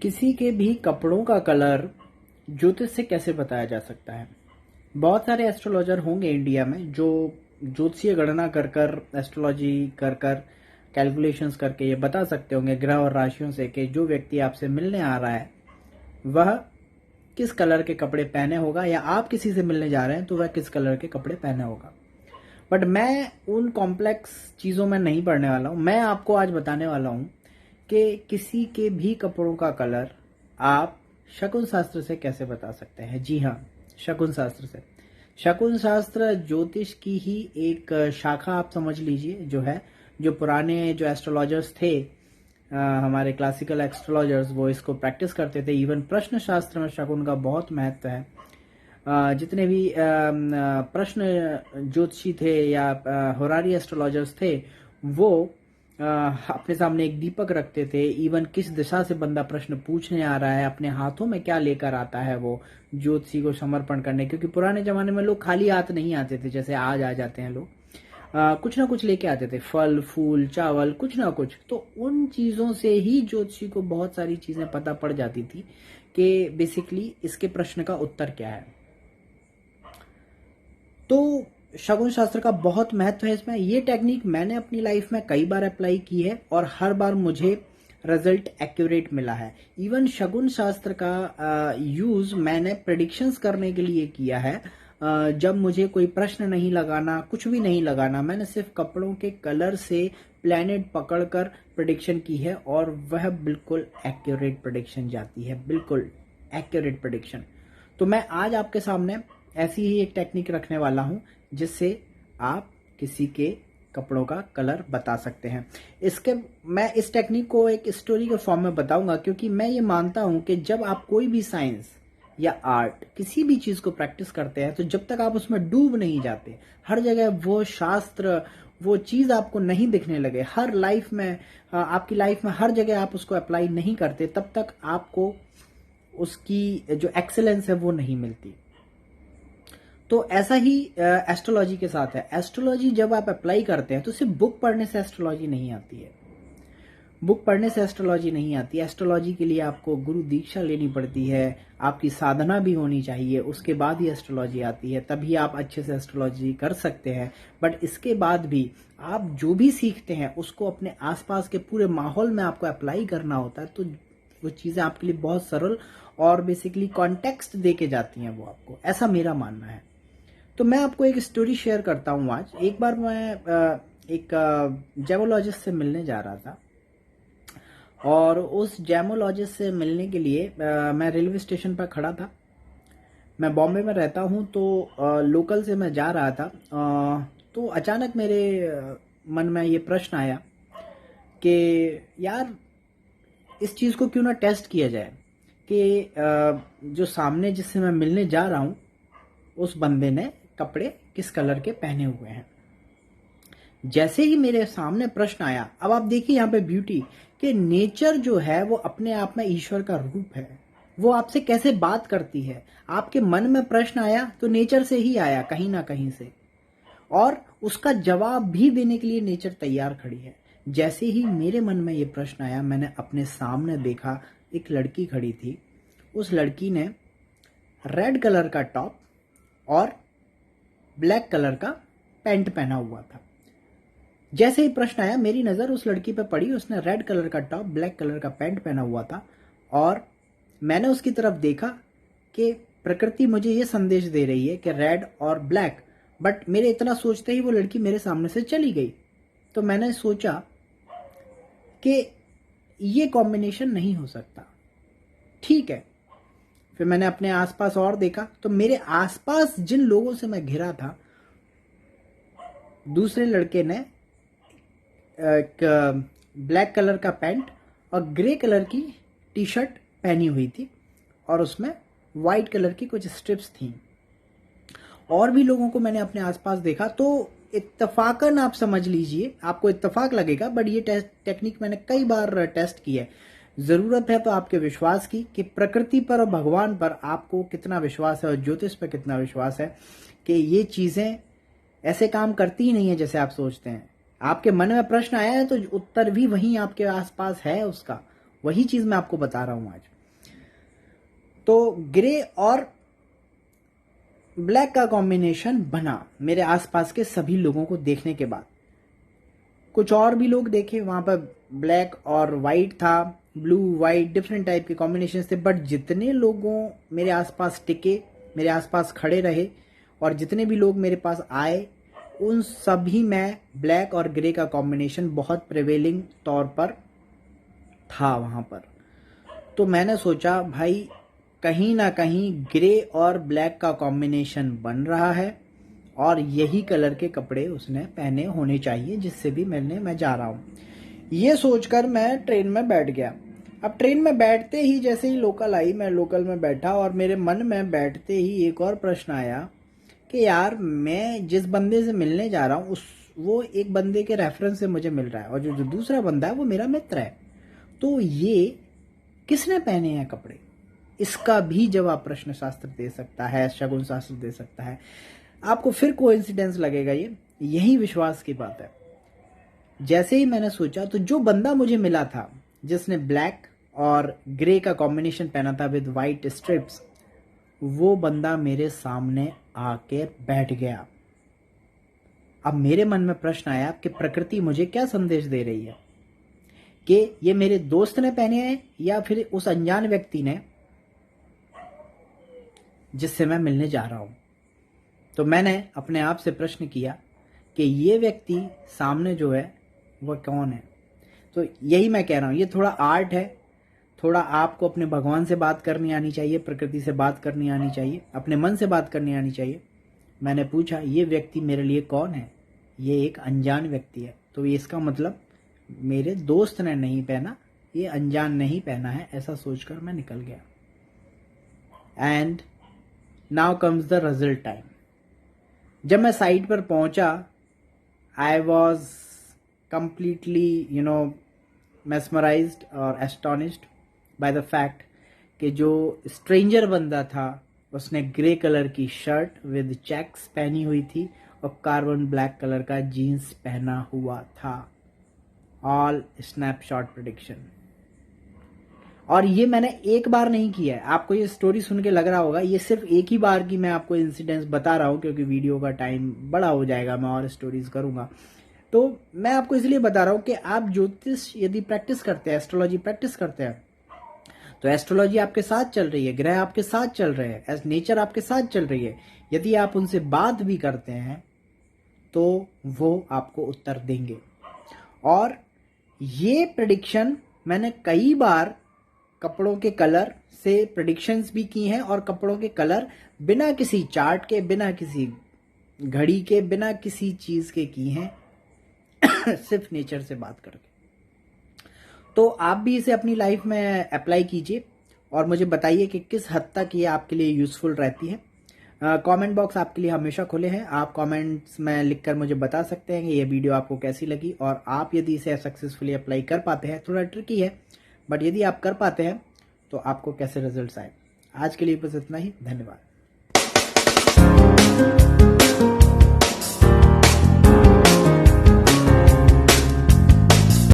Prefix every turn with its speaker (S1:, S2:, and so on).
S1: किसी के भी कपड़ों का कलर ज्योतिष से कैसे बताया जा सकता है। बहुत सारे एस्ट्रोलॉजर होंगे इंडिया में जो ज्योतिषीय गणना कर कर एस्ट्रोलॉजी कर कर कैलकुलेशंस करके ये बता सकते होंगे ग्रह और राशियों से कि जो व्यक्ति आपसे मिलने आ रहा है वह किस कलर के कपड़े पहने होगा, या आप किसी से मिलने जा रहे हैं तो वह किस कलर के कपड़े पहने होगा। बट मैं उन कॉम्प्लेक्स चीज़ों में नहीं पढ़ने वाला हूँ। मैं आपको आज बताने वाला हूँ कि किसी के भी कपड़ों का कलर आप शकुन शास्त्र से कैसे बता सकते हैं। जी हाँ, शकुन शास्त्र से। शकुन शास्त्र ज्योतिष की ही एक शाखा आप समझ लीजिए, जो पुराने जो एस्ट्रोलॉजर्स थे, हमारे क्लासिकल एस्ट्रोलॉजर्स, वो इसको प्रैक्टिस करते थे। इवन प्रश्न शास्त्र में शकुन का बहुत महत्व है। जितने भी प्रश्न ज्योतिषी थे या होरारी एस्ट्रोलॉजर्स थे, वो अपने सामने एक दीपक रखते थे। इवन किस दिशा से बंदा प्रश्न पूछने आ रहा है, अपने हाथों में क्या लेकर आता है वो ज्योतिषी को समर्पण करने, क्योंकि पुराने जमाने में लोग खाली हाथ नहीं आते थे जैसे आज आ जाते हैं लोग। कुछ ना कुछ लेके आते थे, फल फूल चावल कुछ ना कुछ। तो उन चीज़ों से ही ज्योतिषी को बहुत सारी चीज़ें पता पड़ जाती थी कि बेसिकली इसके प्रश्न का उत्तर क्या है। तो शगुन शास्त्र का बहुत महत्व है इसमें। ये टेक्निक मैंने अपनी लाइफ में कई बार अप्लाई की है और हर बार मुझे रिजल्ट एक्यूरेट मिला है। इवन शगुन शास्त्र का यूज मैंने प्रेडिक्शंस करने के लिए किया है। जब मुझे कोई प्रश्न नहीं लगाना, कुछ भी नहीं लगाना, मैंने सिर्फ कपड़ों के कलर से प्लैनेट पकड़कर प्रेडिक्शन की है और वह बिल्कुल एक्यूरेट प्रेडिक्शन जाती है, बिल्कुल एक्यूरेट प्रेडिक्शन। तो मैं आज आपके सामने ऐसी ही एक टेक्निक रखने वाला हूं जिससे आप किसी के कपड़ों का कलर बता सकते हैं। मैं इस टेक्निक को एक स्टोरी के फॉर्म में बताऊंगा, क्योंकि मैं ये मानता हूं कि जब आप कोई भी साइंस या आर्ट, किसी भी चीज को प्रैक्टिस करते हैं, तो जब तक आप उसमें डूब नहीं जाते, हर जगह वो शास्त्र, वो चीज आपको नहीं दिखने लगे, हर लाइफ में, आपकी लाइफ में हर जगह आप उसको अप्लाई नहीं करते, तब तक आपको उसकी जो एक्सेलेंस है वो नहीं मिलती। तो ऐसा ही एस्ट्रोलॉजी के साथ है। एस्ट्रोलॉजी जब आप अप्लाई करते हैं तो सिर्फ बुक पढ़ने से एस्ट्रोलॉजी नहीं आती है। बुक पढ़ने से एस्ट्रोलॉजी नहीं आती। एस्ट्रोलॉजी के लिए आपको गुरु दीक्षा लेनी पड़ती है, आपकी साधना भी होनी चाहिए, उसके बाद ही एस्ट्रोलॉजी आती है, तभी आप अच्छे से एस्ट्रोलॉजी कर सकते हैं। बट इसके बाद भी आप जो भी सीखते हैं उसको अपने आसपास के पूरे माहौल में आपको अप्लाई करना होता है, तो वो चीज़ें आपके लिए बहुत सरल और बेसिकली कॉन्टेक्स्ट दे के जाती हैं वो आपको, ऐसा मेरा मानना है। तो मैं आपको एक स्टोरी शेयर करता हूँ आज। एक बार मैं एक जेमोलॉजिस्ट से मिलने जा रहा था, और उस जेमोलॉजिस्ट से मिलने के लिए मैं रेलवे स्टेशन पर खड़ा था। मैं बॉम्बे में रहता हूँ, तो लोकल से मैं जा रहा था। तो अचानक मेरे मन में ये प्रश्न आया कि यार, इस चीज़ को क्यों ना टेस्ट किया जाए कि जो सामने जिससे मैं मिलने जा रहा हूँ उस बंदे ने कपड़े किस कलर के पहने हुए हैं। जैसे ही मेरे सामने प्रश्न आया, अब आप देखिए यहाँ पे ब्यूटी, कि नेचर जो है वो अपने आप में ईश्वर का रूप है। वो आपसे कैसे बात करती है। आपके मन में प्रश्न आया तो नेचर से ही आया, कहीं ना कहीं से, और उसका जवाब भी देने के लिए नेचर तैयार खड़ी है। जैसे ही मेरे मन में ये प्रश्न आया, मैंने अपने सामने देखा, एक लड़की खड़ी थी। उस लड़की ने रेड कलर का टॉप और ब्लैक कलर का पैंट पहना हुआ था। जैसे ही प्रश्न आया, मेरी नज़र उस लड़की पे पड़ी। उसने रेड कलर का टॉप, ब्लैक कलर का पैंट पहना हुआ था, और मैंने उसकी तरफ देखा कि प्रकृति मुझे ये संदेश दे रही है कि रेड और ब्लैक। बट मेरे इतना सोचते ही वो लड़की मेरे सामने से चली गई। तो मैंने सोचा कि ये कॉम्बिनेशन नहीं हो सकता। ठीक है, फिर मैंने अपने आसपास और देखा, तो मेरे आसपास जिन लोगों से मैं घिरा था, दूसरे लड़के ने एक ब्लैक कलर का पैंट और ग्रे कलर की टी शर्ट पहनी हुई थी, और उसमें वाइट कलर की कुछ स्ट्रिप्स थी। और भी लोगों को मैंने अपने आसपास देखा। तो इत्तफाकन आप समझ लीजिए, आपको इत्तफाक लगेगा, बट ये टेक्निक मैंने कई बार टेस्ट की है। जरूरत है तो आपके विश्वास की, कि प्रकृति पर और भगवान पर आपको कितना विश्वास है और ज्योतिष पर कितना विश्वास है कि ये चीजें ऐसे काम करती ही नहीं है जैसे आप सोचते हैं। आपके मन में प्रश्न आया है तो उत्तर भी वहीं आपके आसपास है उसका, वही चीज मैं आपको बता रहा हूं आज। तो ग्रे और ब्लैक का कॉम्बिनेशन बना मेरे आसपास के सभी लोगों को देखने के बाद। कुछ और भी लोग देखे, वहां पर ब्लैक और वाइट था, ब्लू वाइट डिफरेंट टाइप के कॉम्बिनेशन थे, बट जितने लोगों मेरे आसपास टिके, मेरे आसपास खड़े रहे और जितने भी लोग मेरे पास आए, उन सभी में ब्लैक और ग्रे का कॉम्बिनेशन बहुत प्रिवेलिंग तौर पर था वहां पर। तो मैंने सोचा भाई कहीं ना कहीं ग्रे और ब्लैक का कॉम्बिनेशन बन रहा है और यही कलर के कपड़े उसने पहने होने चाहिए जिससे भी मैं जा रहा हूँ। ये सोचकर मैं ट्रेन में बैठ गया। अब ट्रेन में बैठते ही जैसे ही लोकल आई, मैं लोकल में बैठा और मेरे मन में बैठते ही एक और प्रश्न आया कि यार मैं जिस बंदे से मिलने जा रहा हूँ वो एक बंदे के रेफरेंस से मुझे मिल रहा है और जो दूसरा बंदा है वो मेरा मित्र है, तो ये किसने पहने हैं कपड़े? इसका भी जवाब प्रश्न शास्त्र दे सकता है, शगुन शास्त्र दे सकता है। आपको फिर कोइंसिडेंस लगेगा, यही विश्वास की बात है। जैसे ही मैंने सोचा तो जो बंदा मुझे मिला था जिसने ब्लैक और ग्रे का कॉम्बिनेशन पहना था विद वाइट स्ट्रिप्स, वो बंदा मेरे सामने आके बैठ गया। अब मेरे मन में प्रश्न आया कि प्रकृति मुझे क्या संदेश दे रही है, कि ये मेरे दोस्त ने पहने हैं या फिर उस अनजान व्यक्ति ने जिससे मैं मिलने जा रहा हूं। तो मैंने अपने आप से प्रश्न किया कि ये व्यक्ति सामने जो है वो कौन है। तो यही मैं कह रहा हूं, ये थोड़ा आर्ट है, थोड़ा आपको अपने भगवान से बात करनी आनी चाहिए, प्रकृति से बात करनी आनी चाहिए, अपने मन से बात करनी आनी चाहिए। मैंने पूछा ये व्यक्ति मेरे लिए कौन है? ये एक अनजान व्यक्ति है, तो इसका मतलब मेरे दोस्त ने नहीं पहना, ये अनजान नहीं पहना है, ऐसा सोचकर मैं निकल गया। And now comes the result time. जब मैं साइट पर पहुंचा, आई वॉज कंप्लीटली mesmerized और एस्टोनिश्ड बाय द फैक्ट कि जो स्ट्रेंजर बंदा था उसने ग्रे कलर की शर्ट विद चेक्स पहनी हुई थी और कार्बन ब्लैक कलर का जीन्स पहना हुआ था। All snapshot prediction. और ये मैंने एक बार नहीं किया है। आपको ये स्टोरी सुन के लग रहा होगा ये सिर्फ एक ही बार की मैं आपको इंसिडेंट्स बता रहा हूँ, क्योंकि वीडियो का टाइम बड़ा हो जाएगा, मैं और स्टोरीज करूंगा। तो मैं आपको इसलिए बता रहा हूँ कि आप ज्योतिष यदि प्रैक्टिस करते हैं, एस्ट्रोलॉजी प्रैक्टिस करते हैं, तो एस्ट्रोलॉजी आपके साथ चल रही है, ग्रह आपके साथ चल रहे हैं, एज नेचर आपके साथ चल रही है। यदि आप उनसे बात भी करते हैं तो वो आपको उत्तर देंगे। और ये प्रेडिक्शन मैंने कई बार कपड़ों के कलर से प्रेडिक्शंस भी की हैं, और कपड़ों के कलर बिना किसी चार्ट के, बिना किसी घड़ी के, बिना किसी चीज के की हैं सिर्फ नेचर से बात करके। तो आप भी इसे अपनी लाइफ में अप्लाई कीजिए और मुझे बताइए कि किस हद तक ये आपके लिए यूजफुल रहती है। कमेंट बॉक्स आपके लिए हमेशा खुले हैं। आप कमेंट्स में लिखकर मुझे बता सकते हैं कि ये वीडियो आपको कैसी लगी, और आप यदि इसे सक्सेसफुली अप्लाई कर पाते हैं, थोड़ा ट्रिकी है बट यदि आप कर पाते हैं तो आपको कैसे रिजल्ट्स आए। आज के लिए बस इतना ही, धन्यवाद।